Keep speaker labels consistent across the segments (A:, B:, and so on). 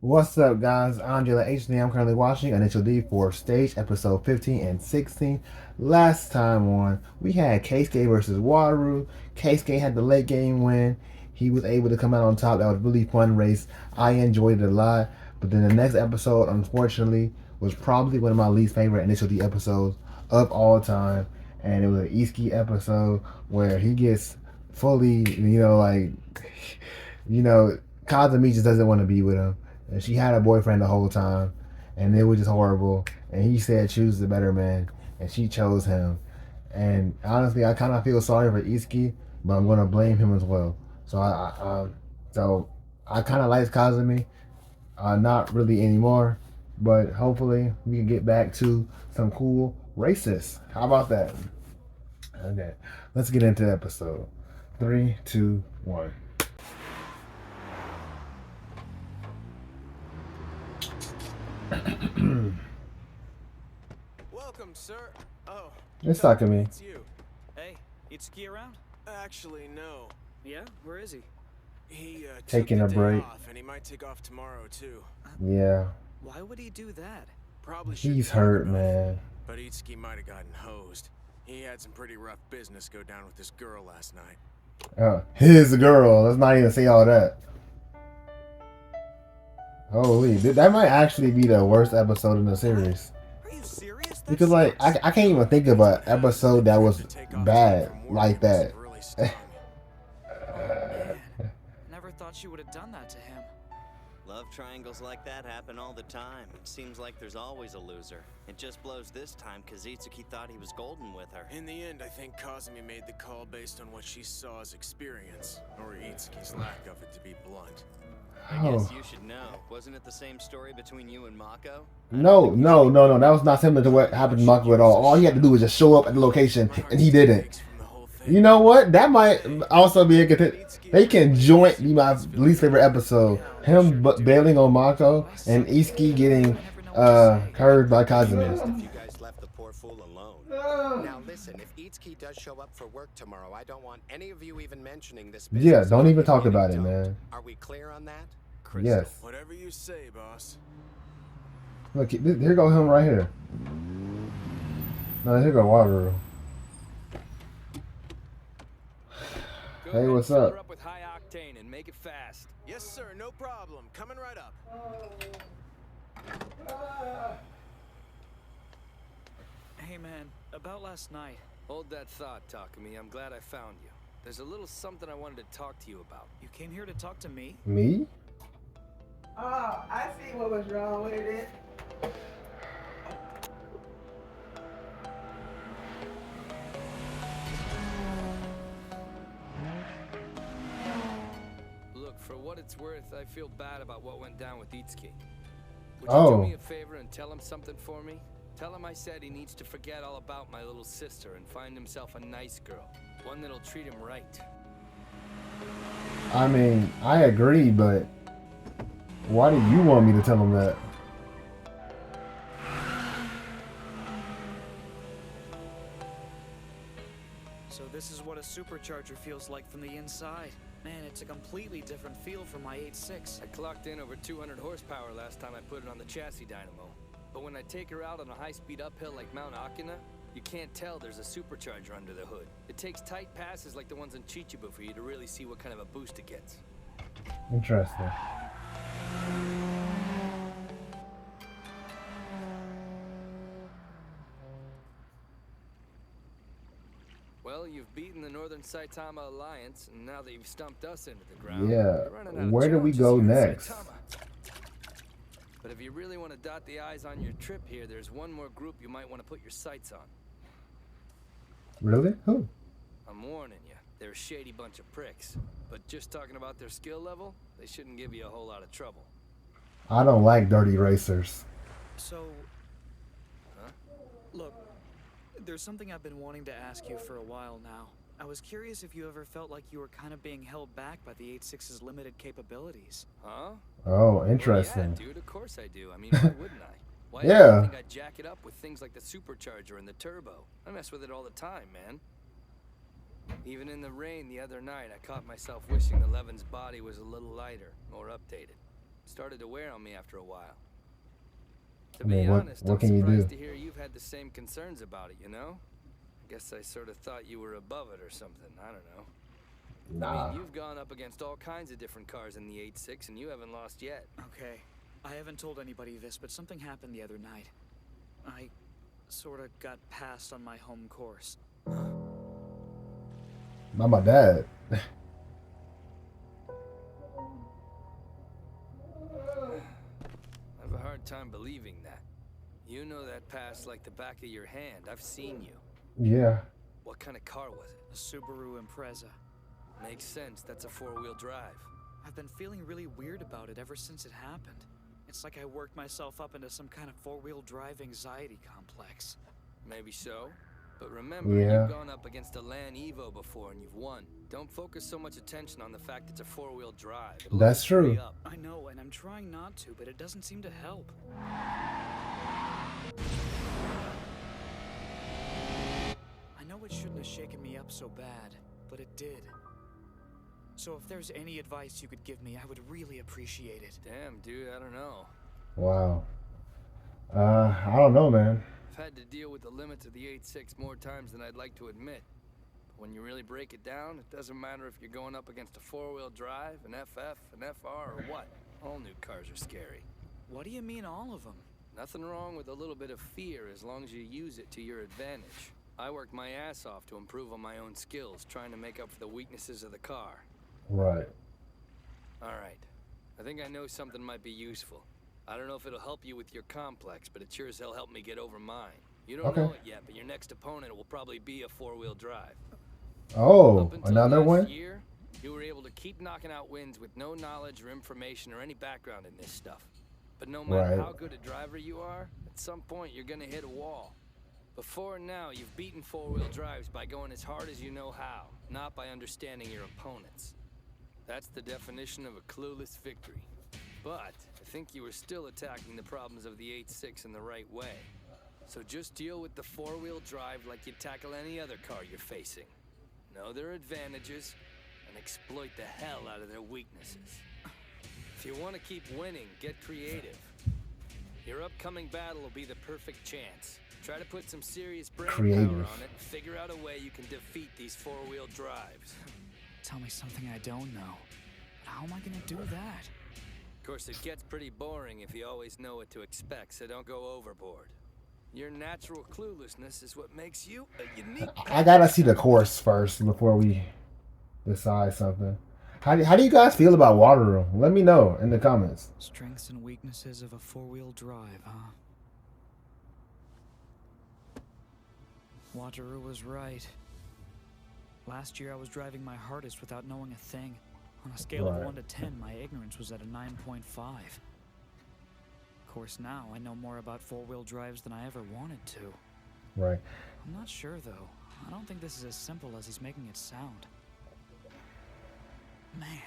A: What's up, guys? Angela HD. I'm currently watching Initial D for Stage episode 15 and 16. Last time on, we had Keisuke versus Waru. Keisuke had the late game win. He was able to come out on top. That was a really fun race. I enjoyed it a lot. But then the next episode, unfortunately, was probably one of my least favorite Initial D episodes of all time. And it was an Iski episode where he gets fully, Kazumi just doesn't want to be with him. And she had a boyfriend the whole time, and it was just horrible. And he said, "Choose the better man," and she chose him. And honestly, I kind of feel sorry for Iski, but I'm gonna blame him as well. So I kind of like Kazumi, not really anymore, but hopefully we can get back to some cool races. How about that? Okay, let's get into the episode. Three, two, one.
B: Welcome, sir. Oh,
A: It's talking me.
B: it's you.
C: Hey, Itsuki around?
B: Actually, no.
C: Yeah? Where is he?
B: He
A: Taking
B: took
A: a
B: the day
A: break.
B: off, and he might take off tomorrow too.
A: Yeah,
C: Why would he do that?
B: Probably
A: he's
B: shouldn't
A: hurt,
B: talk about it,
A: man.
B: but Itsuki might have gotten hosed. He had some pretty rough business go down with this girl last night.
A: His girl. Let's not even say all that. Holy, that might actually be the worst episode in the series.
C: Are you serious? That
A: Because like
C: sucks.
A: I can't even think of an episode that was bad like that.
B: Really stung.
C: Man, never thought she would have done that to him.
D: Love triangles like that happen all the time. It seems like there's always a loser. It just blows this time because Itsuki thought he was golden with her.
B: In the end, I think Kazumi made the call based on what she saw as experience, or Itsuki's lack of it, to be blunt.
D: I guess
A: Oh.
D: you should know. Wasn't it the same story between you and Mako?
A: No. That was not similar to what happened to Mako at all. All he had to do was just show up at the location, and he didn't.
B: From the whole thing.
A: You know what? That might also be a good thing. They can joint be my least favorite episode. Him bailing on Mako and Iski getting curved by Kazumi.
E: If you guys left the poor fool alone. Now listen, if Itsuki does show up for work tomorrow, I don't want any of you even mentioning this business.
A: Yeah, don't even talk
E: Meaning
A: about it,
E: don't.
A: man.
E: Are we clear on that?
A: Yes.
B: Whatever you say, boss.
A: Look, here go him right here. No, here go Water.
F: Go
A: Hey,
F: ahead
A: what's
F: and fill
A: up?
F: her up with high octane and make it fast.
B: Yes, sir, no problem. Coming right up.
C: Hey man, about last night.
F: Hold that thought, Takumi. I'm glad I found you. There's a little something I wanted to talk to you about.
C: You came here to talk to me?
A: Me?
G: Oh, I see what was wrong with it.
F: Look, for what it's worth, I feel bad about what went down with Itsuki. Would you
A: Oh.
F: do me a favor and tell him something for me? Tell him I said he needs to forget all about my little sister and find himself a nice girl. One that'll treat him right.
A: I mean, I agree, but why do you want me to tell him that?
C: So this is what a supercharger feels like from the inside. Man, it's a completely different feel from my 8.6.
F: I clocked in over 200 horsepower last time I put it on the chassis dynamo. But when I take her out on a high-speed uphill like Mount Akina, you can't tell there's a supercharger under the hood. It takes tight passes like the ones in Chichibu for you to really see what kind of a boost it gets.
A: Interesting.
F: Well, you've beaten the Northern Saitama Alliance, and now that you've stumped us into the ground,
A: Yeah.
F: you're running out of
A: Where do we
F: challenges
A: go
F: here in
A: next?
F: Saitama. But if you really want to dot the I's on your trip here, there's one more group you might want to put your sights on.
A: Really? Who?
F: I'm warning you, they're a shady bunch of pricks. But just talking about their skill level, they shouldn't give you a whole lot of trouble.
A: I don't like dirty racers.
C: So...
F: Huh?
C: Look, there's something I've been wanting to ask you for a while now. I was curious if you ever felt like you were kind of being held back by the 8.6's limited capabilities.
F: Huh?
A: Oh,
F: Well,
A: interesting.
F: yeah, dude, of course I do. I mean, why wouldn't I? Why
A: Yeah.
F: else do you think I jack it up with things like the supercharger and the turbo? I mess with it all the time, man. Even in the rain the other night, I caught myself wishing the Levin's body was a little lighter, more updated. Started to wear on me after a while. To
A: I mean,
F: be
A: what-
F: honest,
A: what
F: I'm
A: can you
F: surprised
A: do?
F: to hear you've had the same concerns about it, you know? I guess I sort of thought you were above it or something. I don't know. I
A: Nah.
F: mean, you've gone up against all kinds of different cars in the 8.6 and you haven't lost yet.
C: Okay, I haven't told anybody this, but something happened the other night. I sort of got passed on my home course.
A: Not my dad.
F: I have a hard time believing that. You know that pass like the back of your hand. I've seen you.
A: Yeah.
F: What kind of car was it?
C: A Subaru Impreza.
F: Makes sense. That's a 4-wheel drive.
C: I've been feeling really weird about it ever since it happened. It's like I worked myself up into some kind of 4-wheel drive anxiety complex.
F: Maybe so. But remember,
A: Yeah.
F: you've gone up against a Land Evo before and you've won. Don't focus so much attention on the fact it's a 4-wheel drive. It'll
A: That's
F: only free
A: true.
F: up.
C: I know, and I'm trying not to, but it doesn't seem to help. I know it shouldn't have shaken me up so bad, but it did. So if there's any advice you could give me, I would really appreciate it.
F: Damn, dude, I don't know.
A: Wow. I don't know, man.
F: I've had to deal with the limits of the 8.6 more times than I'd like to admit. But when you really break it down, it doesn't matter if you're going up against a 4-wheel drive, an FF, an FR, or what. All new cars are scary.
C: What do you mean all of them?
F: Nothing wrong with a little bit of fear as long as you use it to your advantage. I worked my ass off to improve on my own skills, trying to make up for the weaknesses of the car.
A: Right.
F: Alright. I think I know something might be useful. I don't know if it'll help you with your complex, but it sure as hell helped me get over mine. You don't
A: Okay.
F: know it yet, but your next opponent will probably be a 4-wheel drive.
A: Oh,
F: Up until
A: another
F: last
A: one?
F: year, you were able to keep knocking out wins with no knowledge or information or any background in this stuff. But no matter
A: Right.
F: how good a driver you are, at some point you're gonna hit a wall. Before now, you've beaten 4-wheel drives by going as hard as you know how, not by understanding your opponents. That's the definition of a clueless victory. But I think you were still attacking the problems of the 8.6 in the right way. So just deal with the 4-wheel drive like you tackle any other car you're facing. Know their advantages and exploit the hell out of their weaknesses. If you want to keep winning, get creative. Your upcoming battle will be the perfect chance. Try to put some serious brain power
A: Creative.
F: on it and figure out a way you can defeat these 4-wheel drives.
C: Tell me something I don't know. But how am I gonna do that?
F: Of course, it gets pretty boring if you always know what to expect, so don't go overboard. Your natural cluelessness is what makes you a unique.
A: I gotta see the course first before we decide something. How do you guys feel about Waterloo? Let me know in the comments.
C: Strengths and weaknesses of a 4-wheel drive, huh? Waterloo was right. Last year I was driving my hardest without knowing a thing. On a scale
A: Right.
C: of 1 to 10, my ignorance was at a 9.5. Of course, now I know more about 4-wheel drives than I ever wanted to.
A: Right.
C: I'm not sure, though. I don't think this is as simple as he's making it sound. Man,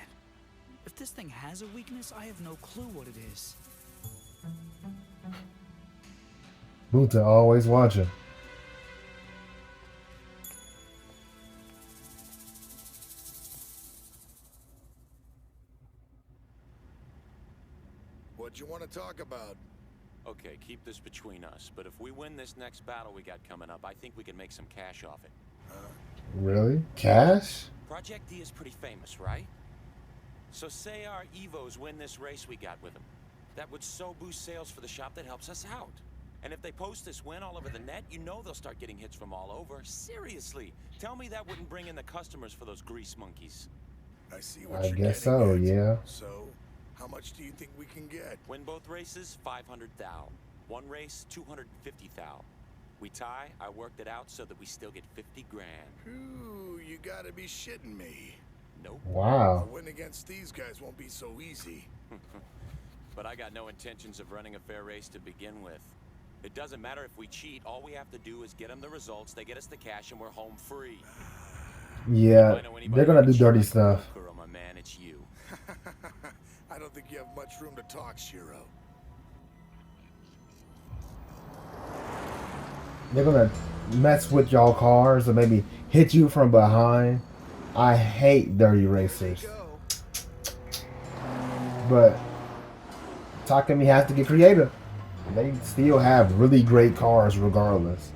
C: if this thing has a weakness, I have no clue what it is.
A: Buta always watching.
H: What you want to talk about?
I: Okay, keep this between us, but if we win this next battle we got coming up, I think we can make some cash off it.
A: Really? Cash?
I: Project D is pretty famous, right? So say our Evos win this race we got with them. That would so boost sales for the shop that helps us out. And if they post this win all over the net, you know they'll start getting hits from all over. Seriously, tell me that wouldn't bring in the customers for those grease monkeys.
H: I see what
A: I
H: you're
A: guess
H: getting
A: so,
H: at.
A: yeah.
H: So, how much do you think we can get?
I: Win both races, 500 thou. One race, 250 thou. We tie, I worked it out so that we still get 50 grand.
H: Ooh, you gotta be shitting me.
I: Nope.
H: A
A: Wow.
H: win against these guys won't be so easy.
I: But I got no intentions of running a fair race to begin with. It doesn't matter if we cheat, all we have to do is get them the results, they get us the cash, and we're home free.
A: Yeah,
I: If I know anybody
A: they're gonna
I: who
A: do
I: can
A: dirty
I: shoot like
A: stuff.
I: Kokoro, my man, it's you.
H: I don't think you have much room to talk, Shiro.
A: They're gonna mess with y'all cars or maybe hit you from behind. I hate dirty racers.
H: Go.
A: But Takumi has to get creative. They still have really great cars regardless.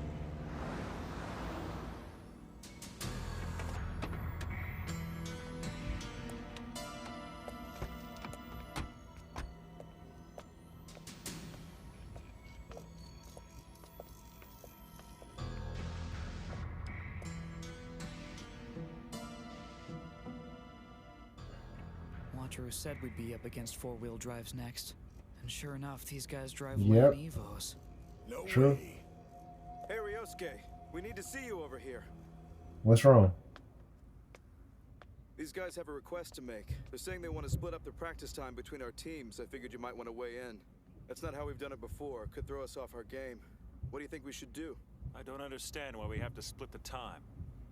C: Watcher said we'd be up against four-wheel drives next. And sure enough, these guys drive
A: Yep.
C: Land Evos.
H: No
A: True.
H: way.
J: Hey, Ryosuke, we need to see you over here.
A: What's wrong?
J: These guys have a request to make. They're saying they want to split up the practice time between our teams. I figured you might want to weigh in. That's not how we've done it before. Could throw us off our game. What do you think we should do?
I: I don't understand why we have to split the time.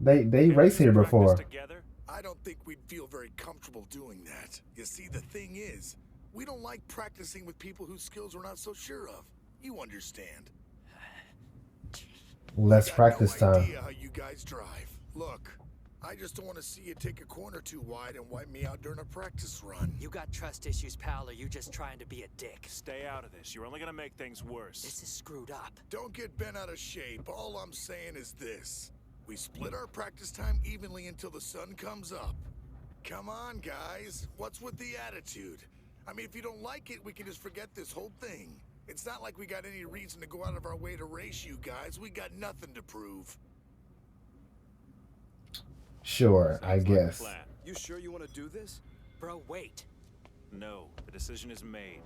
A: They
I: Can't
A: raced
I: we
A: here
I: practice
A: before.
I: together?
H: I don't think we'd feel very comfortable doing that. You see, the thing is, we don't like practicing with people whose skills we're not so sure of. You understand?
A: Less
H: Got
A: practice
H: no
A: time.
H: idea how you guys drive. Look, I just don't want to see you take a corner too wide and wipe me out during a practice run.
K: You got trust issues, pal, or you just trying to be a dick?
I: Stay out of this. You're only gonna make things worse.
K: This is screwed up.
H: Don't get bent out of shape. All I'm saying is this. We split our practice time evenly until the sun comes up. Come on, guys. What's with the attitude? I mean, if you don't like it, we can just forget this whole thing. It's not like we got any reason to go out of our way to race you guys. We got nothing to prove.
A: Sure, I
I: Sounds like a
A: guess.
I: plan.
J: You sure you want to do this?
K: Bro, wait.
I: No, the decision is made.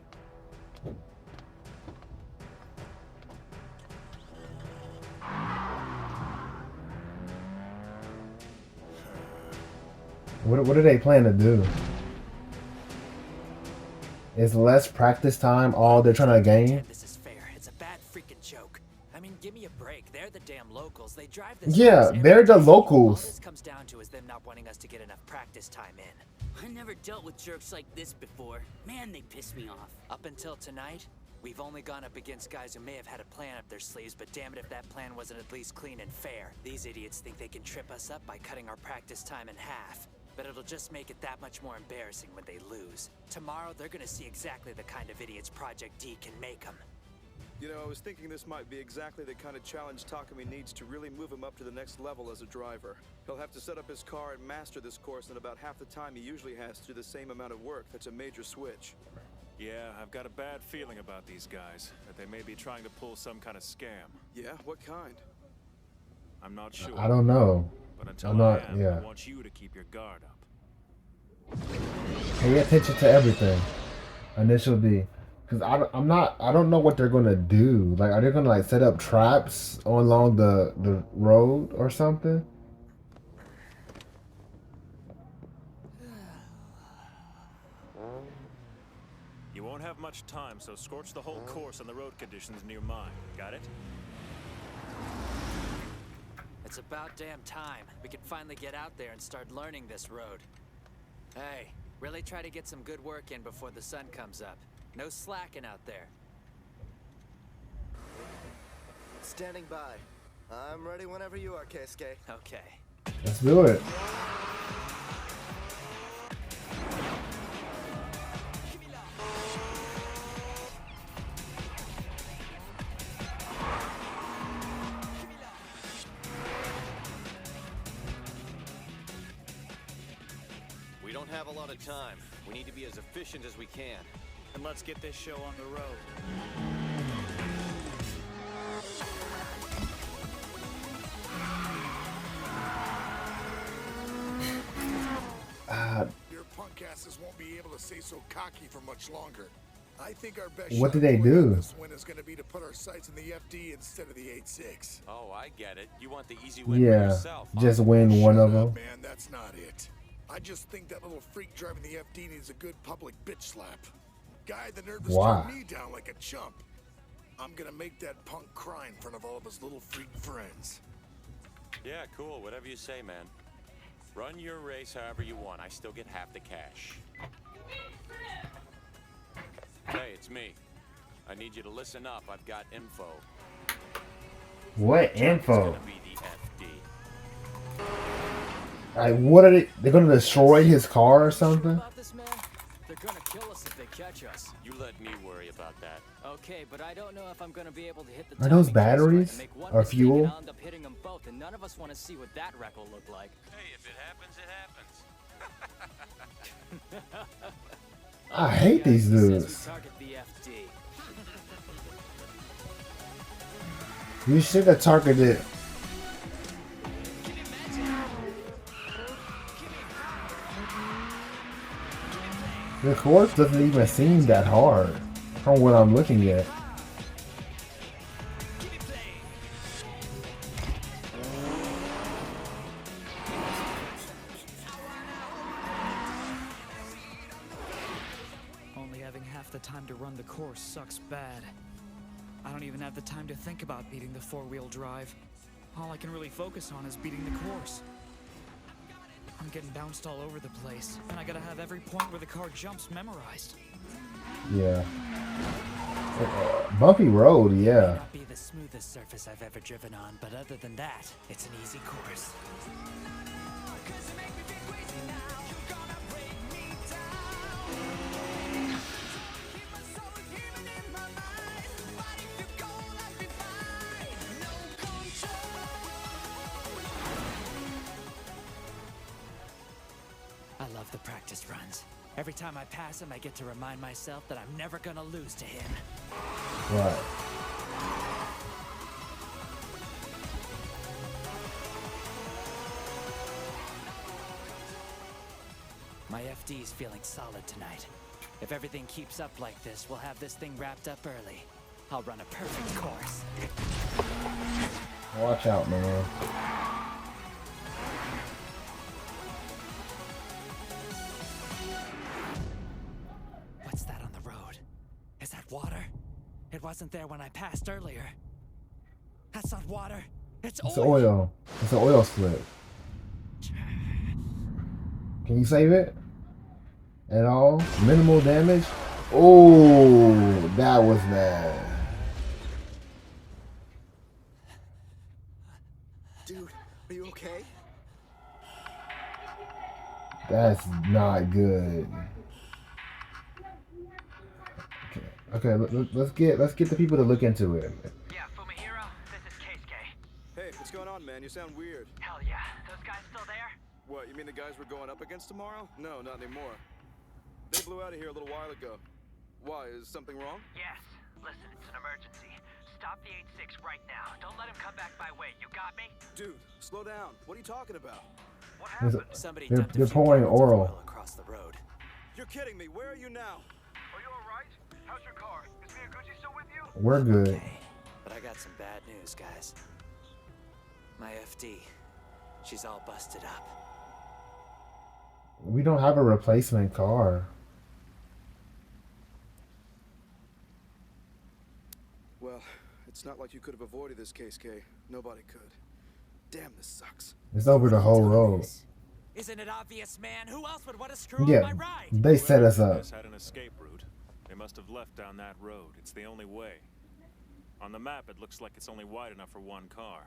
A: What do they plan to do? Is less practice time all they're trying to gain?
K: This is fair. It's a bad freaking joke. I mean, give me a break. They're the damn locals. They drive this.
A: Yeah,
K: place every
A: they're the
K: day.
A: locals.
K: All this comes down to is them not wanting us to get enough practice time in.
L: I never dealt with jerks like this before. Man, they piss me off.
K: Up until tonight, we've only gone up against guys who may have had a plan up their sleeves, but damn it if that plan wasn't at least clean and fair. These idiots think they can trip us up by cutting our practice time in half. But it'll just make it that much more embarrassing when they lose. Tomorrow, they're gonna see exactly the kind of idiots Project D can make them.
J: You know, I was thinking this might be exactly the kind of challenge Takumi needs to really move him up to the next level as a driver. He'll have to set up his car and master this course in about half the time he usually has to do the same amount of work. That's a major switch.
I: Yeah, I've got a bad feeling about these guys. That they may be trying to pull some kind of scam.
J: Yeah, what kind?
I: I'm not sure.
A: I don't know.
I: But until
A: I'm not.
I: I am,
A: Yeah.
I: I want you to keep your guard up.
A: Pay attention to everything. Initial D. Because I don't know what they're gonna do. Like, are they gonna like set up traps along the road or something?
I: You won't have much time, so scorch the whole course on the road conditions near mine. Got it?
K: It's about damn time. We can finally get out there and start learning this road. Hey, really try to get some good work in before the sun comes up. No slacking out there.
M: Standing by. I'm ready whenever you are, Keisuke.
K: Okay.
A: Let's do it.
N: We don't have a lot of time. We need to be as efficient as we can.
C: And let's get this show on the road.
H: Your punk asses won't be able to stay so cocky for much longer. I think our best
A: What
H: shot
A: did they
H: to win on
A: do?
H: this win is going to be to put our sights in the FD instead of the 8-6.
I: Oh, I get it. You want the easy win for
A: Yeah,
I: yourself. Huh?
A: just win one of them.
H: Man, that's not it. I just think that little freak driving the FD needs a good public bitch slap. Guy had the nerve to
A: Why?
H: start me down like a chump. I'm gonna make that punk cry in front of all of his little freak friends.
I: Yeah, cool. Whatever you say, man. Run your race however you want. I still get half the cash. Hey, it's me. I need you to listen up. I've got info.
A: What
I: It's
A: info?
I: gonna be the FD.
A: Like, what are they? They're gonna destroy his car or something?
K: About this, man? They're gonna kill us if they
F: catch us.
N: You let me worry about that.
F: Okay, but I don't know if I'm gonna be able to hit the
A: Are those
F: timing just right
A: batteries
F: and make one
A: or
F: mistake and
A: fuel?
F: I'll end up hitting them both, and none of us want to see what that wreck will look like.
N: Hey, if it happens, it happens.
A: I hate these
F: He says
A: dudes.
F: we target the FD.
A: You should have targeted. The course doesn't even seem that hard from what I'm looking at.
C: Only having half the time to run the course sucks bad. I don't even have the time to think about beating the four-wheel drive. All I can really focus on is beating the course. I'm getting bounced all over the place, and I gotta have every point where the car jumps memorized.
A: Yeah. Bumpy road, yeah.
K: Not be the smoothest surface I've ever driven on, but other than that, it's an easy course. I love the practice runs. Every time I pass him, I get to remind myself that I'm never gonna lose to him.
A: Right.
K: My FD's feeling solid tonight. If everything keeps up like this, we'll have this thing wrapped up early. I'll run a perfect course.
A: Watch out, man.
K: What's that on the road? Is that water? It wasn't there when I passed earlier. That's not water. It's
A: It's
K: oil.
A: oil. It's an oil split. Can you save it? At all? Minimal damage? Oh, that was bad.
M: Dude, are you okay?
A: That's not good. Okay, let's get the people to look into it.
O: Yeah, Fumihiro, this is Keisuke.
J: Hey, what's going on, man? You sound weird.
O: Hell yeah, those guys still there?
J: What, you mean the guys we're going up against tomorrow? No, not anymore. They blew out of here a little while ago. Why, is something wrong?
O: Yes. Listen, it's an emergency. Stop the 8-6 right now. Don't let him come back my way. You got me?
J: Dude, slow down. What are you talking about?
O: What
A: There's
O: happened?
K: Somebody
A: They're,
K: dumped a
A: they're
K: few
A: pouring
K: gallons of
A: oil.
K: oil across the road.
J: You're kidding me. Where are you now?
O: Are you alright? How's your car? Is Miyaguchi still with you?
A: We're good.
K: Okay, but I got some bad news, guys. My FD, she's all busted up.
A: We don't have a replacement car.
J: Well, it's not like you could have avoided this case, Kay. Nobody could. Damn, this sucks.
A: It's over the whole road.
K: Isn't it obvious, man? Who else would want to screw up
A: Yeah,
K: my ride?
A: they set us up.
P: Had an escape route. They must have left down that road. It's the only way. On the map, it looks like it's only wide enough for one car.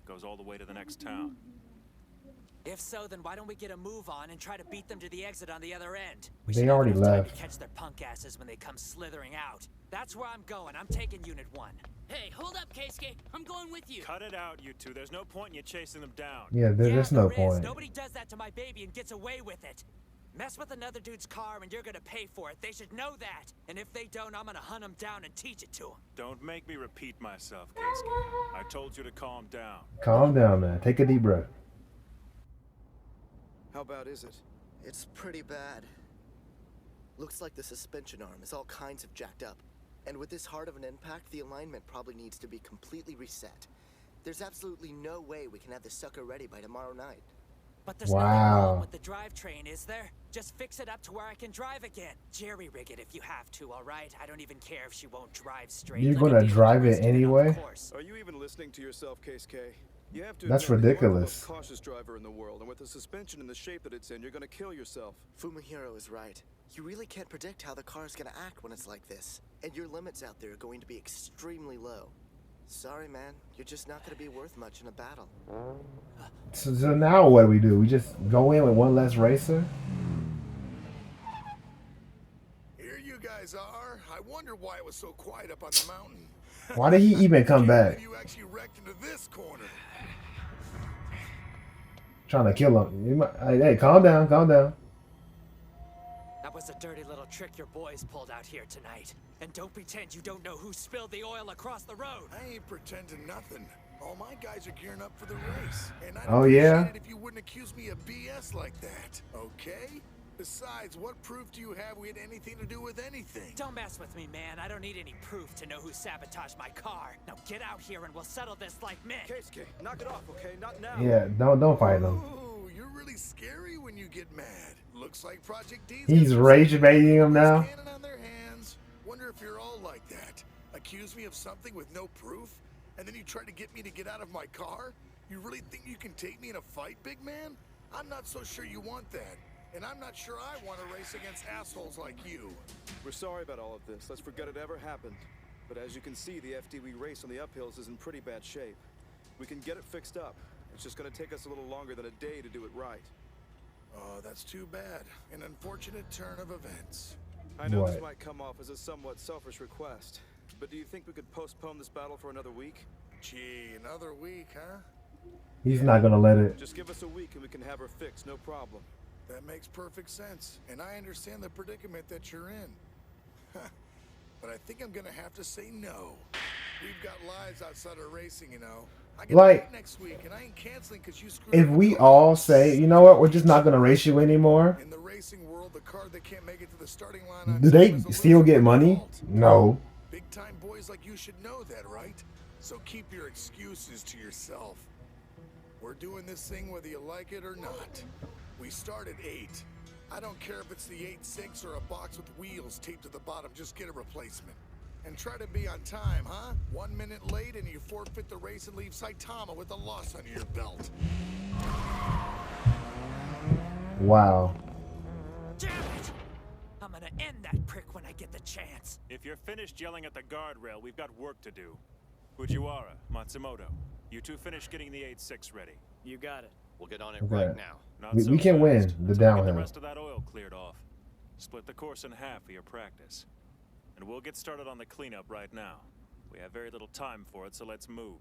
P: Goes all the way to the next town.
K: If so, then why don't we get a move on and try to beat them to the exit on the other end?
A: They already
K: Time to
A: left.
K: catch their punk asses when they come slithering out. That's where I'm going. I'm taking Unit 1.
L: Hey, hold up, Keisuke. I'm going with you.
P: Cut it out, you two. There's no point in you chasing them down.
A: Yeah, there's no
K: There is.
A: point.
K: Nobody does that to my baby and gets away with it. Mess with another dude's car and you're gonna pay for it. They should know that. And if they don't, I'm gonna hunt them down and teach it to them.
P: Don't make me repeat myself, Keisuke. I told you to calm down.
A: Calm down, man. Take a deep breath.
J: How bad is it?
M: It's pretty bad. Looks like the suspension arm is all kinds of jacked up. And with this hard of an impact, the alignment probably needs to be completely reset. There's absolutely no way we can have this sucker ready by tomorrow night.
K: But there's nothing wrong
A: Wow.
K: with the drivetrain, is there? Just fix it up to where I can drive again. Jerry rig it if you have to, all right? I don't even care if she won't drive straight.
A: You're
K: Let me
A: gonna
K: deal with
A: drive
K: the
A: it
K: rest of on the
A: anyway?
K: course.
J: Are you even listening to yourself, Case K? You have to
A: That's
J: admit that you are the
A: ridiculous.
J: most cautious driver in the world, and with the suspension in the shape that it's in, you're gonna kill yourself.
M: Fumihiro is right. You really can't predict how the car is gonna act when it's like this. And your limits out there are going to be extremely low. Sorry, man. You're just not gonna be worth much in a battle.
A: So now what do? We just go in with one less racer?
H: Here you guys guys are. I wonder why it was so quiet up on the mountain.
A: Why did he even come back?
H: You actually wrecked into this corner.
A: Trying to kill him. Hey, calm down, calm down.
K: That was a dirty little trick your boys pulled out here tonight. And don't pretend you don't know who spilled the oil across the road.
H: I ain't pretending nothing. All my guys are gearing up for the race. And I'd
A: appreciate
H: it if you wouldn't accuse me of BS like that, okay? Besides, what proof do you have we had anything to do with anything?
K: Don't mess with me, man. I don't need any proof to know who sabotaged my car. Now get out here and we'll settle this like men.
J: Keisuke, knock it off, okay? Not now.
A: Yeah, don't fight him.
H: Ooh, you're really scary when you get mad. Looks like Project D's
A: He's rage baiting him now.
H: cannon on their hands. Wonder if you're all like that. Accuse me of something with no proof, and then you try to get me to get out of my car? You really think you can take me in a fight, big man? I'm not so sure you want that. And I'm not sure I want to race against assholes like you.
J: We're sorry about all of this. Let's forget it ever happened. But as you can see, the FD we race on the uphills is in pretty bad shape. We can get it fixed up. It's just going to take us a little longer than a day to do it right.
H: Oh, that's too bad. An unfortunate turn of events.
J: I know this might come off as a somewhat selfish request, but do you think we could postpone this battle for another week?
H: Gee, another week, huh?
A: He's not gonna let it.
J: Just give us a week and we can have her fixed, no problem.
H: That makes perfect sense, and I understand the predicament that you're in. But I think I'm gonna have to say no. We've got lives outside of racing, you know. I get
A: Like,
H: next week, and I ain't canceling because you screwed
A: if
H: up
A: we
H: the
A: all say, you know what, we're just not gonna race you anymore,
H: In the racing world, the car that can't make it to the starting line on
A: do
H: time
A: they
H: is a
A: still
H: loser
A: get
H: by
A: money?
H: default.
A: No.
H: Big time boys like you should know that, right? So keep your excuses to yourself. We're doing this thing whether you like it or not. We start at 8. I don't care if it's the 8.6 or a box with wheels taped to the bottom, just get a replacement. And try to be on time, huh? 1 minute late and you forfeit the race and leave Saitama with a loss under your belt.
A: Wow.
K: Damn it! I'm gonna end that prick when I get the chance.
P: If you're finished yelling at the guardrail, we've got work to do. Fujiwara, Matsumoto, you two finish getting the 8.6 ready.
F: You got it.
N: We'll get on it
A: Okay.
N: right now.
P: Not
A: We
P: so
A: can
P: fast.
A: win the
P: Until we get
A: downhill.
P: the rest of that oil cleared off. Split the course in half for your practice. And we'll get started on the cleanup right now. We have very little time for it, so let's move.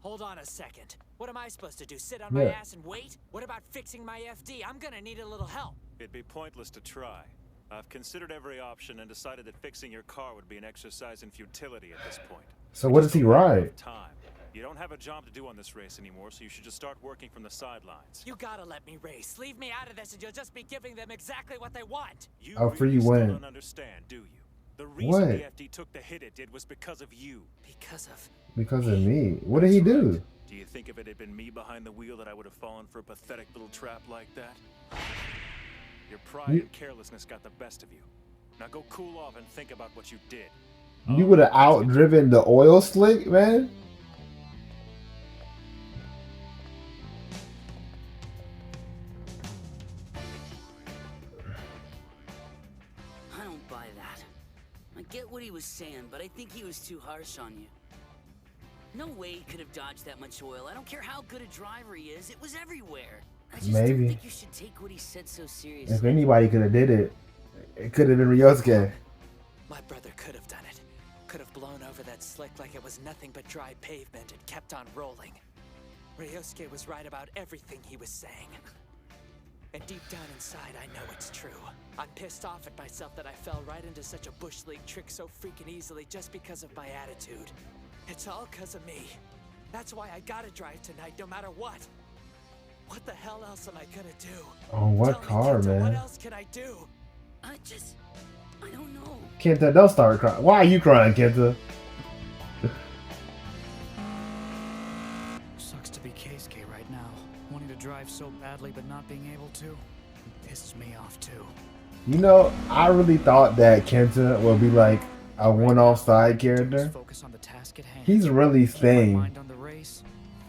K: Hold on a second. What am I supposed to do? Sit on my
A: Yeah.
K: ass and wait? What about fixing my FD? I'm gonna need a little help.
P: It'd be pointless to try. I've considered every option and decided that fixing your car would be an exercise in futility at this point.
A: So what does he ride?
P: Time. You don't have a job to do on this race anymore, so you should just start working from the sidelines.
K: You gotta let me race. Leave me out of this and you'll just be giving them exactly what they want.
P: You
A: Oh, for you
P: still
A: win.
P: don't understand, do you? The reason
A: What?
P: the FD took the hit it did was because of you.
K: Because of...
A: Because of me. What did he do?
P: Do you think if it had been me behind the wheel that I would have fallen for a pathetic little trap like that? Your pride and carelessness got the best of you. Now go cool off and think about what you did.
A: You would have outdriven the oil slick, man?
L: I don't buy that. I get what he was saying, but I think he was too harsh on you. No way he could have dodged that much oil. I don't care how good a driver he is. It was everywhere. I just don't
A: Maybe.
L: think you should take what he said so seriously.
A: If anybody could have did it, it could have been Ryosuke.
K: My brother could have done it. Could have blown over that slick like it was nothing but dry pavement and kept on rolling. Ryosuke was right about everything he was saying. And deep down inside, I know it's true. I'm pissed off at myself that I fell right into such a Bush League trick so freaking easily just because of my attitude. It's all because of me. That's why I gotta drive tonight, no matter what. What the hell else am I gonna do?
A: Oh, what car,
K: Kenta, what
A: man?
K: else can I do?
L: I don't know.
A: Kenta, don't start crying. Why are you crying, Kenta?
C: Sucks to be Keisuke right now. Wanting to drive so badly but not being able to. It pisses me off too.
A: You know, I really thought that Kenta would be like a one-off side character.
C: Focus on the task at hand.
A: He's really
C: Keep my
A: staying.
C: mind on the race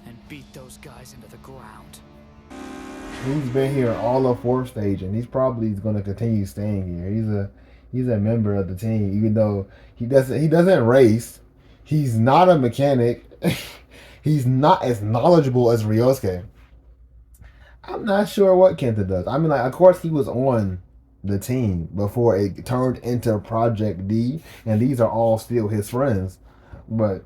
C: and beat those guys into the ground.
A: He's been here all of fourth stage, and he's probably going to continue staying here. He's a member of the team, even though he doesn't race. He's not a mechanic. He's not as knowledgeable as Ryosuke. I'm not sure what Kenta does. I mean, like, of course he was on the team before it turned into Project D, and these are all still his friends. But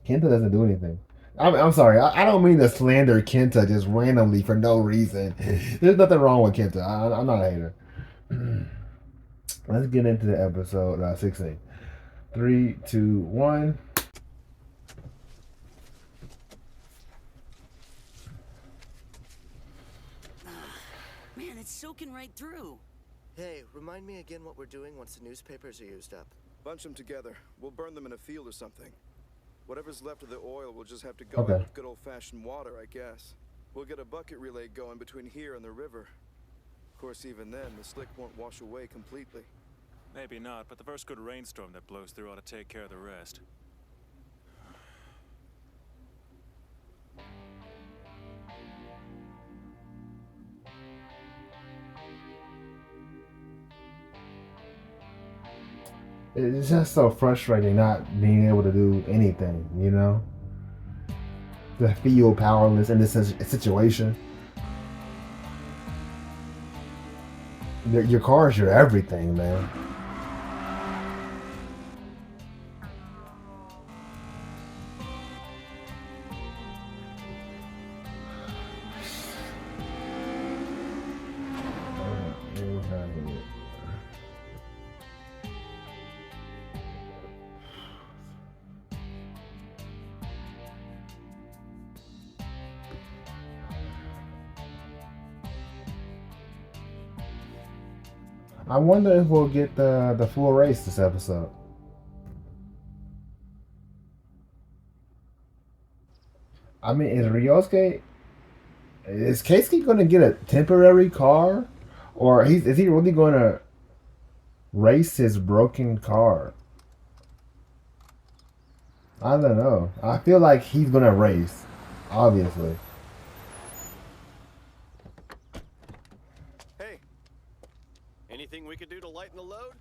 A: Kenta doesn't do anything. I'm sorry. I don't mean to slander Kenta just randomly for no reason. There's nothing wrong with Kenta. I'm not a hater. Let's get into the episode 16. 3, 2, 1.
L: Man, it's soaking right through.
M: Hey, remind me again what we're doing once the newspapers are used up.
J: Bunch them together. We'll burn them in a field or something. Whatever's left of the oil, we'll just have to go in with good old-fashioned water, I guess. We'll get a bucket relay going between here and the river. Of course, even then, the slick won't wash away completely.
P: Maybe not, but the first good rainstorm that blows through ought to take care of the rest.
A: It's just so frustrating not being able to do anything, you know? To feel powerless in this situation. Your car is your everything, man. I wonder if we'll get the full race this episode. I mean, is Keisuke going to get a temporary car? Or is he really going to race his broken car? I don't know. I feel like he's going to race, obviously.
N: Anything we could do to lighten the load?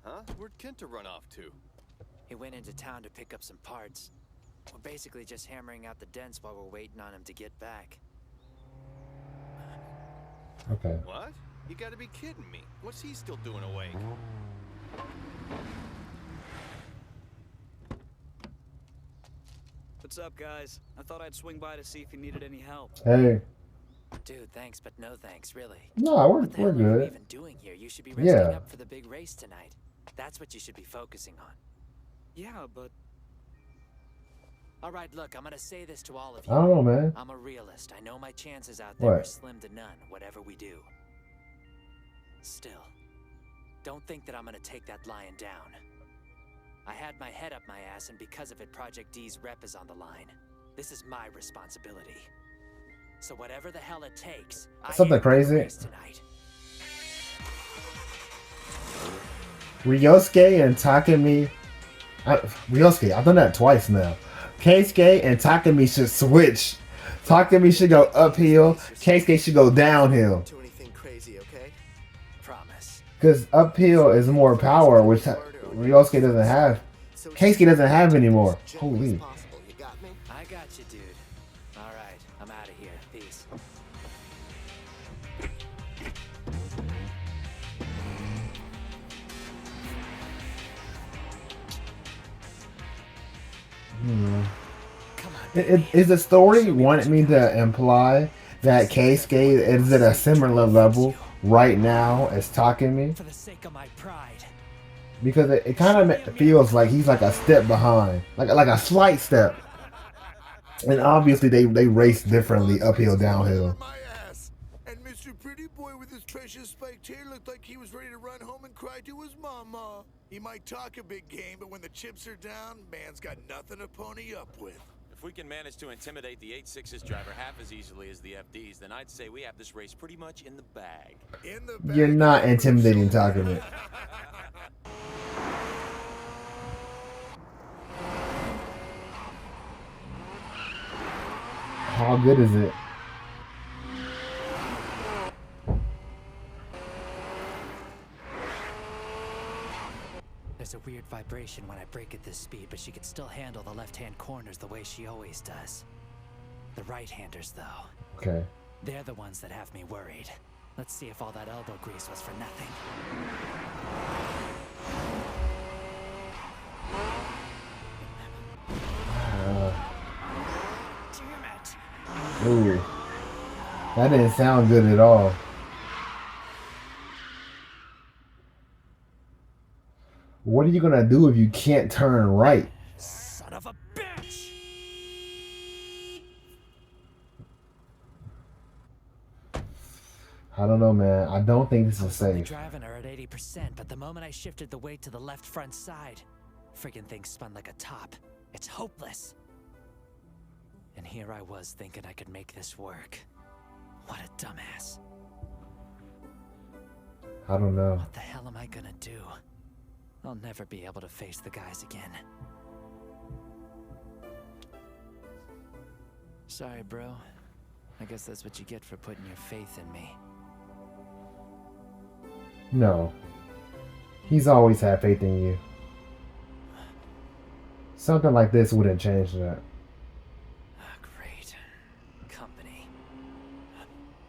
N: Huh? Where'd Kenta run off to?
K: He went into town to pick up some parts. We're basically just hammering out the dents while we're waiting on him to get back.
A: Okay.
N: What? You gotta be kidding me. What's he still doing awake?
C: What's up, guys? I thought I'd swing by to see if you needed any help.
A: Hey.
K: Dude, thanks, but no thanks, really.
A: No, we're
K: what the hell
A: good.
K: Are you even doing here? You should be resting up for the big race tonight. That's what you should be focusing on.
C: Yeah, but...
K: Alright, look, I'm gonna say this to all of you.
A: I don't know, man.
K: I'm a realist. I know my chances out there are slim to none, whatever we do. Still, don't think that I'm gonna take that lion down. I had my head up my ass, and because of it, Project D's rep is on the line. This is my responsibility. So whatever the hell it takes,
A: something crazy. Ryosuke and Takemi. Ryosuke, I've done that twice now. Keisuke and Takemi should switch. Takemi should go uphill. Keisuke should go downhill.
M: Do anything crazy, okay?
K: Promise.
A: Because uphill is more power, which Ryosuke doesn't have. Keisuke doesn't have anymore. Holy.
K: I got you, dude. All right, I'm out of here. Peace.
A: Is the story wanting me to imply that Keisuke is at a similar level right now as Takemi?
K: For the sake of my pride.
A: Because it kind of feels like he's like a step behind, like a slight step. And obviously they race differently, uphill, downhill.
H: And Mr. Pretty Boy with his precious spiked hair looked like he was ready to run home and cry to his mama. He might talk a big game, but when the chips are down, man's got nothing to pony up with.
I: If we can manage to intimidate the 8-6's driver half as easily as the FD's, then I'd say we have this race pretty much in the bag.
H: In the bag.
A: You're not intimidating Takemi. How good is it?
K: There's a weird vibration when I brake at this speed, but she can still handle the left-hand corners the way she always does. The right-handers, though.
A: Okay.
K: They're the ones that have me worried. Let's see if all that elbow grease was for nothing.
A: Ooh. That didn't sound good at all. What are you gonna do if you can't turn right?
K: Son of a bitch!
A: I don't know, man. I don't think this is
K: Only
A: safe.
K: driving her at 80%, but the moment I shifted the weight to the left front side, friggin' thing spun like a top. It's hopeless. And here I was thinking I could make this work. What a dumbass.
A: I don't know.
K: What the hell am I gonna do? I'll never be able to face the guys again. Sorry, bro. I guess that's what you get for putting your faith in me.
A: No. He's always had faith in you. Something like this wouldn't change that.
K: Great. Company.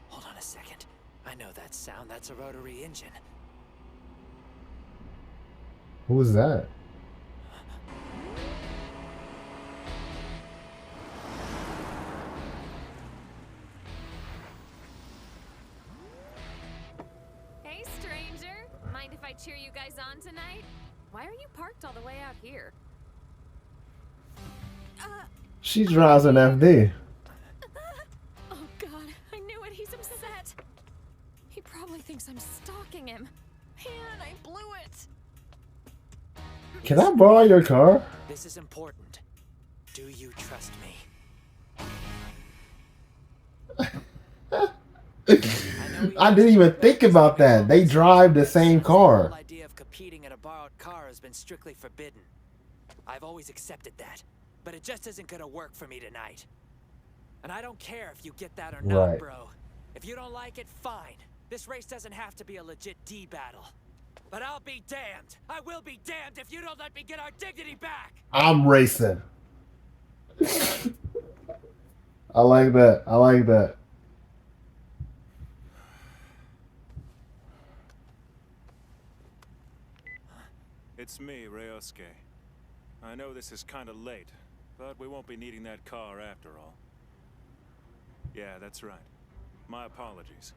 K: Hold on a second. I know that sound. That's a rotary engine.
A: Who's that?
Q: Hey, stranger. Mind if I cheer you guys on tonight? Why are you parked all the way out here?
A: She drives an FD.
Q: Oh god, I knew it. He's upset. He probably thinks I'm stalking him. Man, I blew it.
A: Can I borrow your car?
K: This is important. Do you trust me?
A: I didn't even think about that. They drive the same
K: The
A: car.
K: whole idea of competing in a borrowed car has been strictly forbidden. I've always accepted that, but it just isn't gonna work for me tonight. And I don't care if you get that or not,
A: Right.
K: bro. If you don't like it, fine. This race doesn't have to be a legit D battle. But I'll be damned. I will be damned if you don't let me get our dignity back.
A: I'm racing. I like that. I like that.
P: It's me, Ryosuke. I know this is kind of late, but we won't be needing that car after all. Yeah, that's right. My apologies.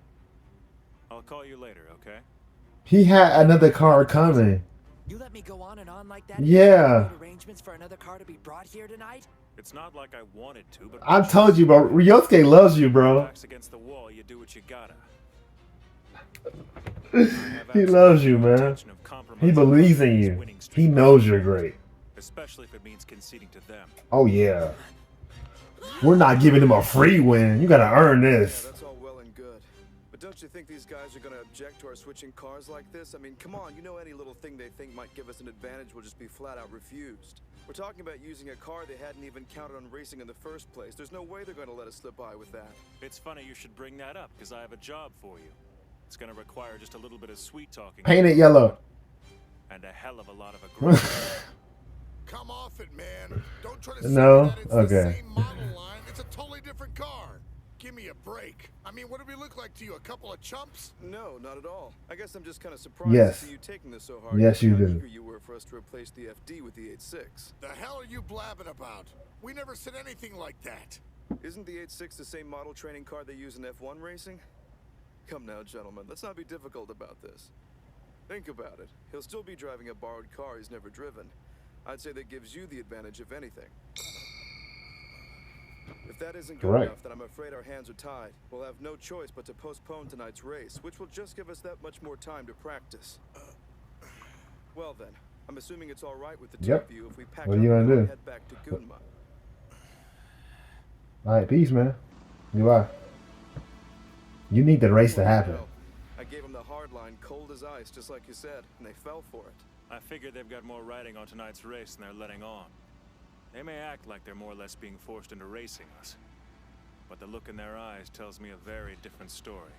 P: I'll call you later, okay?
A: He had another car coming.
K: You let me go on and on like that?
A: Yeah.
K: Made arrangements for another car to be brought here tonight?
P: It's not like I wanted to, but
A: I told you, bro. Ryosuke loves you, bro.
P: backs against the wall, you do what you gotta.
A: He loves you, man. He believes in you. He knows you're great.
P: Especially if it means conceding to them.
A: Oh, yeah. We're not giving him a free win. You gotta earn
J: Yeah,
A: this.
J: that's all well and good. But don't you think these guys are gonna object to our switching cars like this? I mean, come on, you know any little thing they think might give us an advantage will just be flat out refused. We're talking about using a car they hadn't even counted on racing in the first place. There's no way they're gonna let us slip by with that.
P: It's funny you should bring that up, because I have a job for you. It's gonna require just a little bit of sweet talking.
A: Paint it yellow.
P: And a hell of a lot of aggression.
H: Come off it, man. Don't try to
A: No?
H: say that it's
A: Okay.
H: the same model line. It's a totally different car. Give me a break. I mean, what do we look like to you? A couple of chumps?
J: No, not at all. I guess I'm just kind of surprised
A: Yes.
J: to see you taking this so hard.
A: Yes, you
J: How
A: do.
J: eager you were for us to replace the FD with the 8.6.
H: The hell are you blabbing about? We never said anything like that.
J: Isn't the 8.6 the same model training car they use in F1 racing? Come now, gentlemen, let's not be difficult about this. Think about it. He'll still be driving a borrowed car he's never driven. I'd say that gives you the advantage, if anything. If that isn't good
A: Right.
J: enough, then I'm afraid our hands are tied. We'll have no choice but to postpone tonight's race, which will just give us that much more time to practice. Well then, I'm assuming it's all right with the two
A: Yep.
J: of you if we pack
A: What
J: up
A: are you
J: and
A: gonna do?
J: head back to Gunma.
A: Alright, peace, man. Goodbye. You need the race to happen.
J: I gave them the hard line, cold as ice, just like you said, and they fell for it.
P: I figure they've got more riding on tonight's race than they're letting on. They may act like they're more or less being forced into racing us, but the look in their eyes tells me a very different story.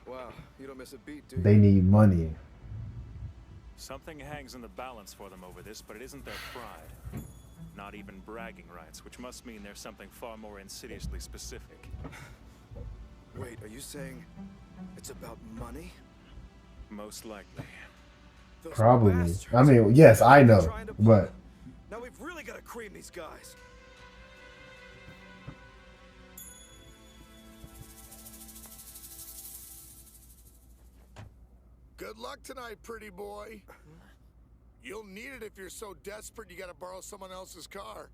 J: Wow, you don't miss a beat, do you?
A: They need money.
P: Something hangs in the balance for them over this, but it isn't their pride. Not even bragging rights, which must mean there's something far more insidiously specific.
J: Wait, are you saying... It's about money?
P: Most likely.
A: Probably. I mean, yes, I know, but
J: Now we've really got to cream these guys.
H: Good luck tonight, pretty boy. You'll need it if you're so desperate you gotta borrow someone else's car.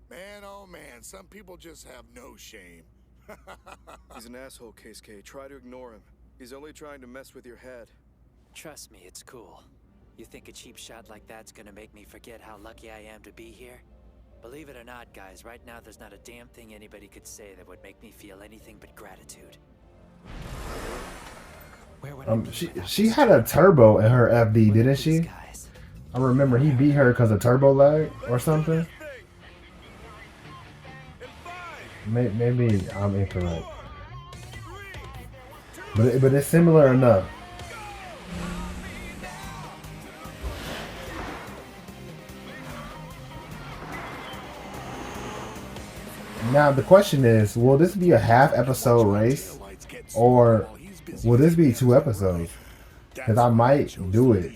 H: Man, oh man, some people just have no shame.
J: He's an asshole, Keisuke. Try to ignore him. He's only trying to mess with your head.
K: Trust me, it's cool. You think a cheap shot like that's gonna make me forget how lucky I am to be here? Believe it or not, guys, right now there's not a damn thing anybody could say that would make me feel anything but gratitude.
A: she had a turbo in her FD, didn't she? I remember he beat her because of turbo lag or something. Maybe I'm incorrect, but it's similar enough. Now the question is, will this be a half episode race, or will this be 2 episodes? Because I might do it.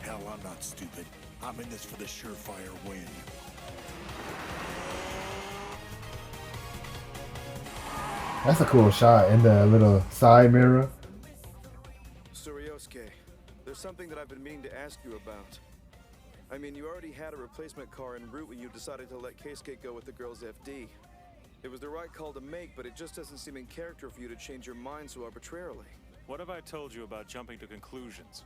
H: Hell, I'm not stupid. I'm in this for the surefire win.
A: That's a cool shot in the little side mirror.
J: Suryosuke, there's something that I've been meaning to ask you about. I mean, you already had a replacement car en route when you decided to let Keisuke go with the girl's FD. It was the right call to make, but it just doesn't seem in character for you to change your mind so arbitrarily.
P: What have I told you about jumping to conclusions?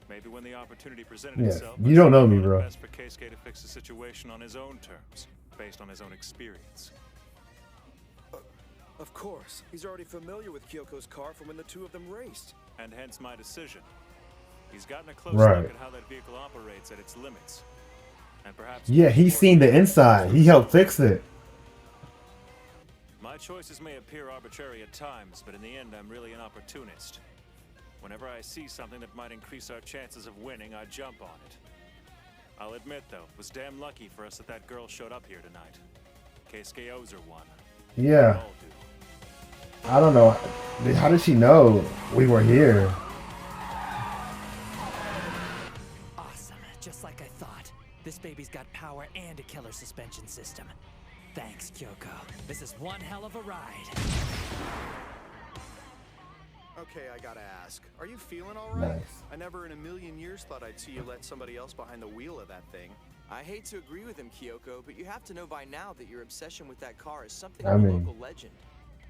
P: Maybe when the opportunity presented
A: Yeah,
P: itself,
A: you don't know me, bro.
P: Best for Keisuke to fix the situation on his own terms, based on his own experience.
J: Of course. He's already familiar with Kyoko's car from when the two of them raced.
P: And hence my decision. He's gotten a close
A: Right.
P: look at how that vehicle operates at its limits. And perhaps
A: Yeah, he's seen the inside. He helped fix it.
P: my choices may appear arbitrary at times, but in the end I'm really an opportunist. Whenever I see something that might increase our chances of winning, I jump on it. I'll admit though, it was damn lucky for us that girl showed up here tonight. Keisuke owes her one.
A: Yeah. I don't know. How did she know we were here?
K: Awesome, just like I thought. This baby's got power and a killer suspension system. Thanks, Kyoko. This is one hell of a ride.
N: Okay, I gotta ask. Are you feeling all right?
A: Nice.
N: I never in a million years thought I'd see you let somebody else behind the wheel of that thing.
R: I hate to agree with him, Kyoko, but you have to know by now that your obsession with that car is something
A: I
R: of a
A: mean,
R: local legend.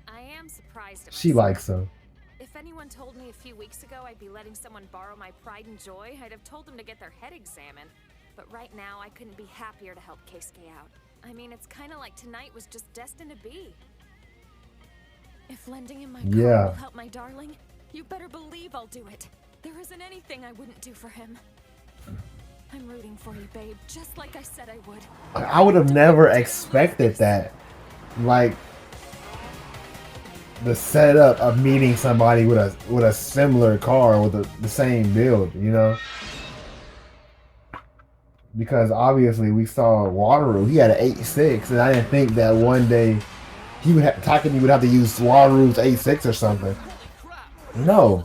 Q: I am surprised at
A: she
Q: myself.
A: likes him.
Q: If anyone told me a few weeks ago I'd be letting someone borrow my pride and joy, I'd have told them to get their head examined. But right now, I couldn't be happier to help Keisuke out. I mean, it's kind of like tonight was just destined to be. If lending him my car
A: Yeah.
Q: will help my darling, you better believe I'll do it. There isn't anything I wouldn't do for him. I'm rooting for you, babe, just like I said I would.
A: I would have never expected that. Like the setup of meeting somebody with a similar car with the same build, you know? Because obviously we saw Wataru, he had an 8.6, and I didn't think that one day he would have Takumi would have to use Wataru's 8.6 or something. No.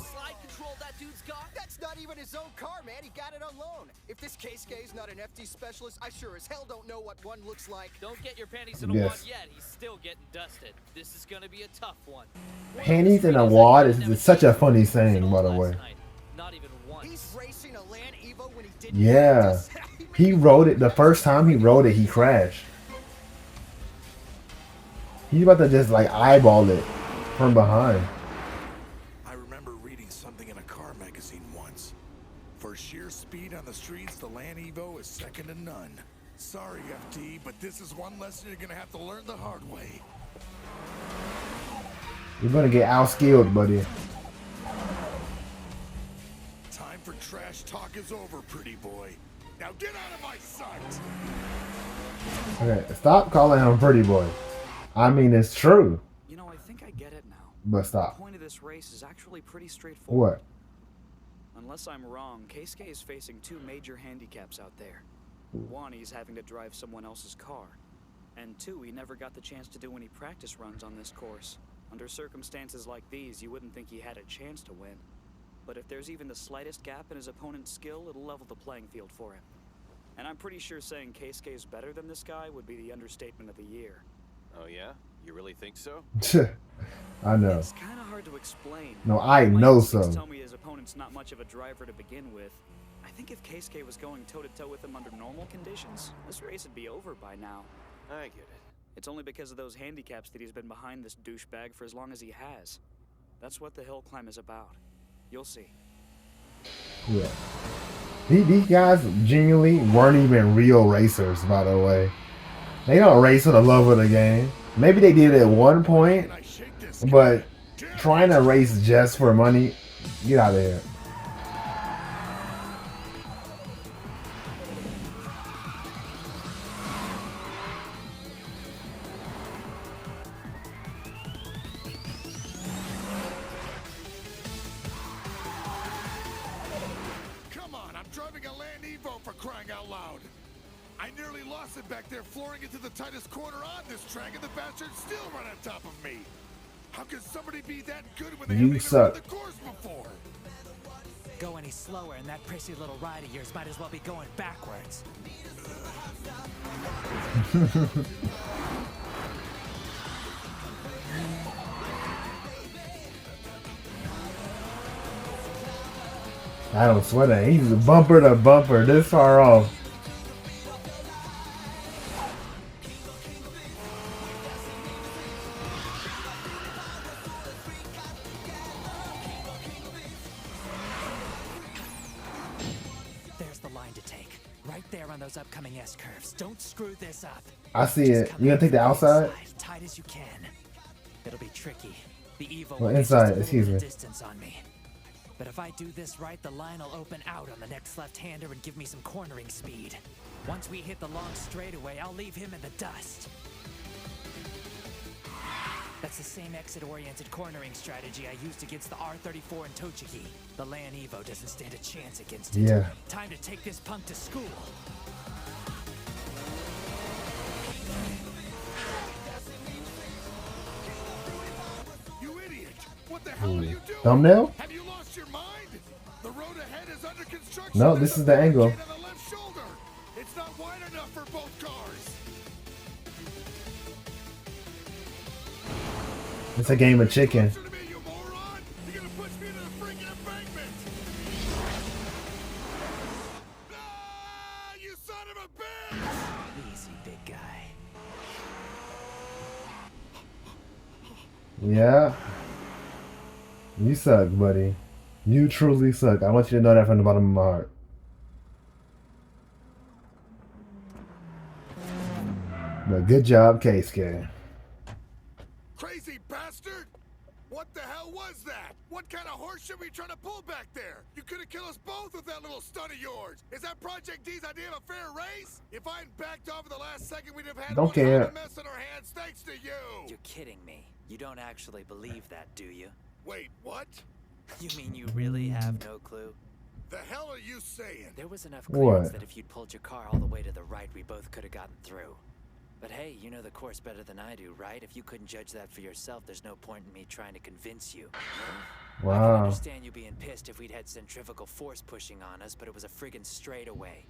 M: That's not even his own car, man. He got it on loan. If this Keisuke's not an FD specialist, I sure as hell don't know what one looks like.
S: Don't get your panties in a
A: Yes.
S: wad yet. He's still getting dusted. This is gonna be a tough one.
A: Panties in a wad is such a funny saying, by the way.
S: Not even once.
M: He's racing a Land Evo when he didn't
A: Yeah. He rode it, the first time he rode it, he crashed. He's about to just like eyeball it from behind.
H: I remember reading something in a car magazine once. For sheer speed on the streets, the Land Evo is second to none. Sorry, FD, but this is one lesson you're gonna have to learn the hard way.
A: You're gonna get outskilled, buddy.
H: Time for trash talk is over, pretty boy. Now get out of my sight!
A: Okay, stop calling him pretty boy. I mean, it's true.
C: You know, I think I get it now.
A: But stop.
C: The point of this race is actually pretty straightforward.
A: What?
C: Unless I'm wrong, Keisuke is facing 2 major handicaps out there. 1, he's having to drive someone else's car. And 2, he never got the chance to do any practice runs on this course. Under circumstances like these, you wouldn't think he had a chance to win. But if there's even the slightest gap in his opponent's skill, it'll level the playing field for him. And I'm pretty sure saying Keisuke's better than this guy would be the understatement of the year.
N: Oh yeah? You really think so?
A: I know.
C: It's kind of hard to explain.
A: No, I
C: My
A: know
C: instincts
A: so.
C: tell me his opponent's not much of a driver to begin with. I think if Keisuke was going toe-to-toe with him under normal conditions, this race would be over by now.
N: I get it.
C: It's only because of those handicaps that he's been behind this douchebag for as long as he has. That's what the Hillclimb is about. You'll see.
A: Yeah. These guys genuinely weren't even real racers, by the way. They don't race for the love of the game. Maybe they did at one point, but trying to race just for money, get out of here.
H: Come on, I'm driving a Land Evo for crying out loud. I nearly lost it back there, flooring into the tightest corner on this track, and the bastard still run on top of me. How can somebody be that good when they haven't even run the course before?
K: Go any slower, and that prissy little ride of yours might as well be going backwards.
A: I don't sweat it. He's bumper to bumper, this far off.
K: There's the line to take. Right there on those upcoming S-curves. Don't screw this up.
A: I see it. You gonna take the outside?
K: Tight as you can. It'll be tricky. The Evo
A: Well,
K: will
A: inside,
K: get just a
A: excuse
K: little
A: me.
K: distance on me. But if I do this right, the line will open out on the next left-hander and give me some cornering speed. Once we hit the long straightaway, I'll leave him in the dust. That's the same exit-oriented cornering strategy I used against the R34 and Tochigi. The Land Evo doesn't stand a chance against it.
A: Yeah.
K: Time to take this punk to school.
H: You idiot! What the hell are you doing?
A: Thumbnail?
H: Have you lost your mind? The road ahead is under construction.
A: No, this is the angle.
H: On the left shoulder. It's not wide enough for both cars.
A: It's a game of chicken.
K: Easy, big guy.
A: Yeah. You suck, buddy. You truly suck. I want you to know that from the bottom of my heart. But good job, Keisuke.
H: Crazy bastard! What the hell was that? What kind of horse shit were you trying to pull back there? You could have killed us both with that little stunt of yours. Is that Project D's idea of a fair race? If I hadn't backed off at the last second, we'd have had
A: Don't
H: one hell of
A: care.
H: a mess on our hands thanks to you.
K: You're kidding me. You don't actually believe that, do you?
H: Wait, what?
K: You mean you really have no clue?
H: The hell are you saying?
K: There was enough
A: What?
K: clearance that if you'd pulled your car all the way to the right, we both could have gotten through. But hey, you know the course better than I do, right? If you couldn't judge that for yourself, there's no point in me trying to convince you. I can
A: Wow.
K: understand you being pissed if we'd had centrifugal force pushing on us, but it was a friggin' straightaway.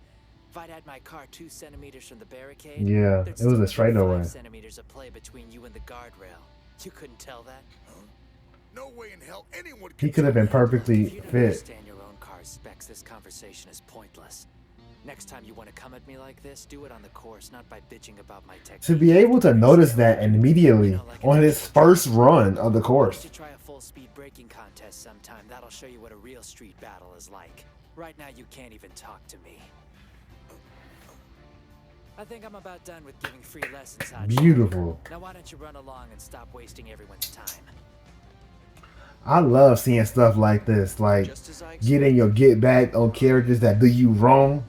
K: If I'd had my car 2 centimeters from the barricade,
A: Yeah,
K: there'd
A: it was
K: still
A: a
K: be
A: straightaway.
K: 5 centimeters of play between you and the guardrail. You couldn't tell that?
H: No way in hell anyone
A: He could have been perfectly
K: If you don't
A: fit.
K: understand your own car's specs, this conversation is pointless. Next time you want to come at me like this, do it on the course, not by bitching about my technique.
A: To be able to notice that immediately on his first run of the
K: You
A: course.
K: should try a full speed braking contest sometime. That'll show you what a real street battle is like. Right now, you can't even talk to me. I think I'm about done with giving free lessons. Hot Shot.
A: Beautiful.
K: Now why don't you run along and stop wasting everyone's time?
A: I love seeing stuff like this, like getting your get back on characters that do you wrong.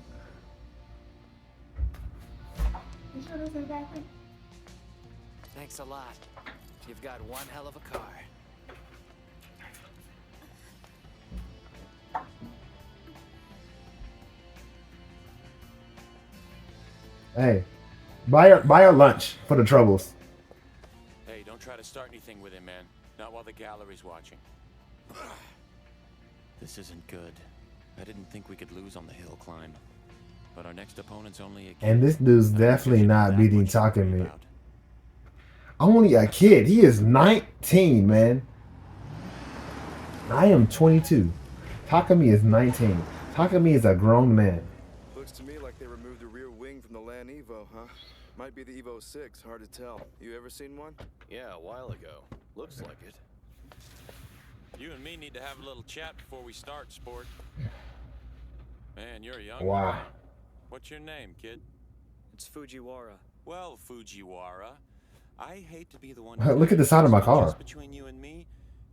K: Thanks a lot. You've got one hell of a car.
A: Hey, buy her lunch for the troubles.
I: Hey, don't try to start anything with him, man. Not while the gallery's watching. This isn't good. I didn't think we could lose on the Hillclimb. But our next opponent's only a kid.
A: And this dude's definitely not beating Takumi. Only a kid. He is 19, man. I am 22. Takumi is 19. Takumi is a grown man.
J: Looks to me like they removed the rear wing from the Land Evo, huh? Might be the Evo 6, hard to tell. You ever seen one?
N: Yeah, a while ago. Looks like it.
I: You and me need to have a little chat before we start, sport. Man, you're a young
A: Wow.
I: guy. What's your name, kid?
C: It's Fujiwara.
I: Well, Fujiwara, I hate to be the one.
A: Look at the side of my car.
I: Just between you and me,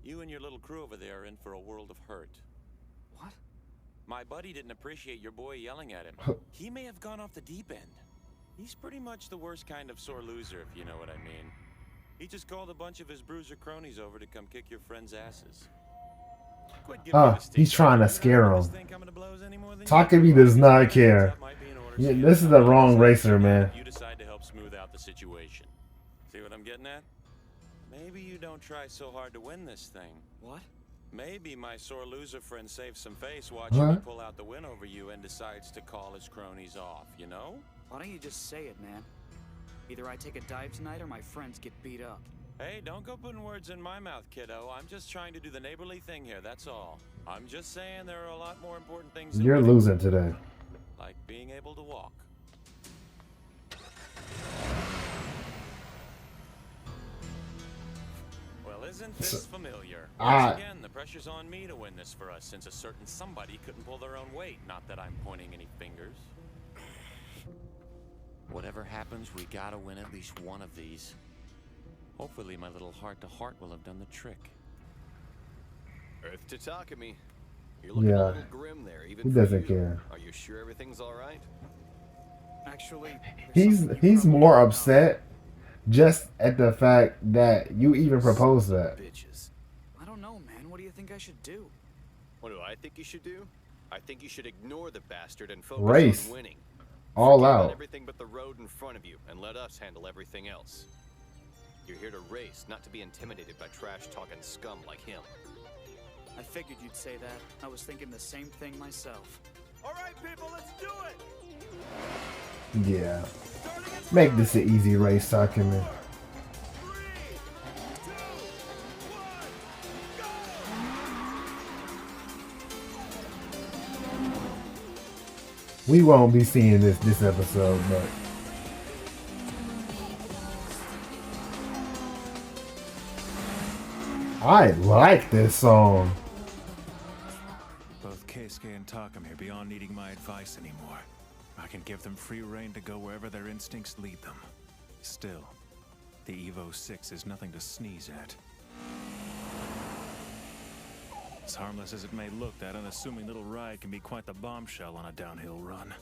I: you and your little crew over there are in for a world of hurt.
C: What?
I: My buddy didn't appreciate your boy yelling at him. He may have gone off the deep end. He's pretty much the worst kind of sore loser, if you know what I mean. He just called a bunch of his bruiser cronies over to come kick your friends' asses.
A: He's trying to scare him. Takumi does not care. Yeah, this is the wrong racer, man.
I: You decide to help smooth out the situation. See what I'm getting at? Maybe you don't try so hard to win this thing.
C: What?
I: Maybe my sore loser friend saves some face watching me pull out the win over you and decides to call his cronies off, you know?
C: Why don't you just say it, man? Either I take a dive tonight or my friends get beat up.
I: Hey, don't go putting words in my mouth, kiddo. I'm just trying to do the neighborly thing here, that's all. I'm just saying there are a lot more important things than
A: You're
I: winning,
A: losing today.
I: like being able to walk. Well, isn't this familiar? Once again, the pressure's on me to win this for us, since a certain somebody couldn't pull their own weight. Not that I'm pointing any fingers. Whatever happens, we gotta win at least one of these. Hopefully my little heart-to-heart will have done the trick.
N: Earth to Takumi. You're looking a little grim there, even
A: He
N: for
A: doesn't
N: you.
A: care.
N: Are you sure everything's all right?
C: Actually,
A: He's more upset just at the fact that you even proposed that.
N: Bitches.
C: I don't know, man. What do you think I should do?
N: What do I think you should do? I think you should ignore the bastard and focus
A: Race.
N: on winning.
A: All
N: Forget about
A: out.
N: everything but the road in front of you, and let us handle everything else. You're here to race, not to be intimidated by trash-talking scum like him.
C: I figured you'd say that. I was thinking the same thing myself.
N: All right, people, let's do it!
A: Yeah. Make this an easy race, Takumi. We won't be seeing this episode, but I like this song.
P: Both Keisuke and Takumi are beyond needing my advice anymore. I can give them free rein to go wherever their instincts lead them. Still, the Evo 6 is nothing to sneeze at. As harmless as it may look, that unassuming little ride can be quite the bombshell on a downhill run.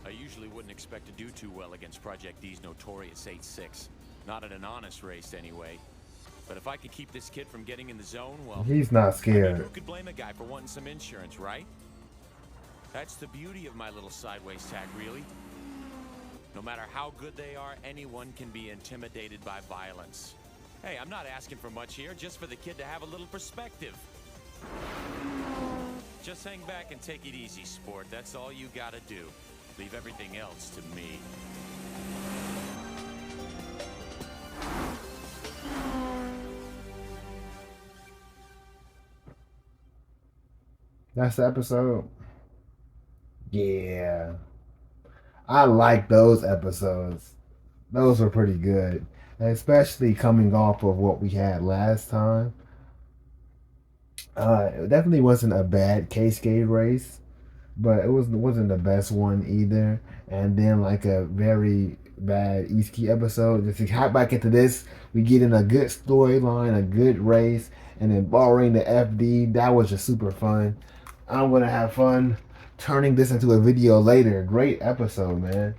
I: I usually wouldn't expect to do too well against Project D's notorious 8-6. Not in an honest race, anyway. But if I could keep this kid from getting in the zone, well...
A: He's not
I: I mean,
A: scared.
I: who could blame a guy for wanting some insurance, right? That's the beauty of my little sideways tack, really. No matter how good they are, anyone can be intimidated by violence. Hey, I'm not asking for much here, just for the kid to have a little perspective. Just hang back and take it easy, sport. That's all you gotta do. Leave everything else to me.
A: That's the episode. Yeah. I like those episodes. Those were pretty good. Especially coming off of what we had last time. It definitely wasn't a bad Keisuke race. But it wasn't the best one either. And then like a very bad Itsuki episode. Just to hop back into this, we get in a good storyline, a good race, and then borrowing the FD. That was just super fun. I'm gonna have fun turning this into a video later. Great episode, man.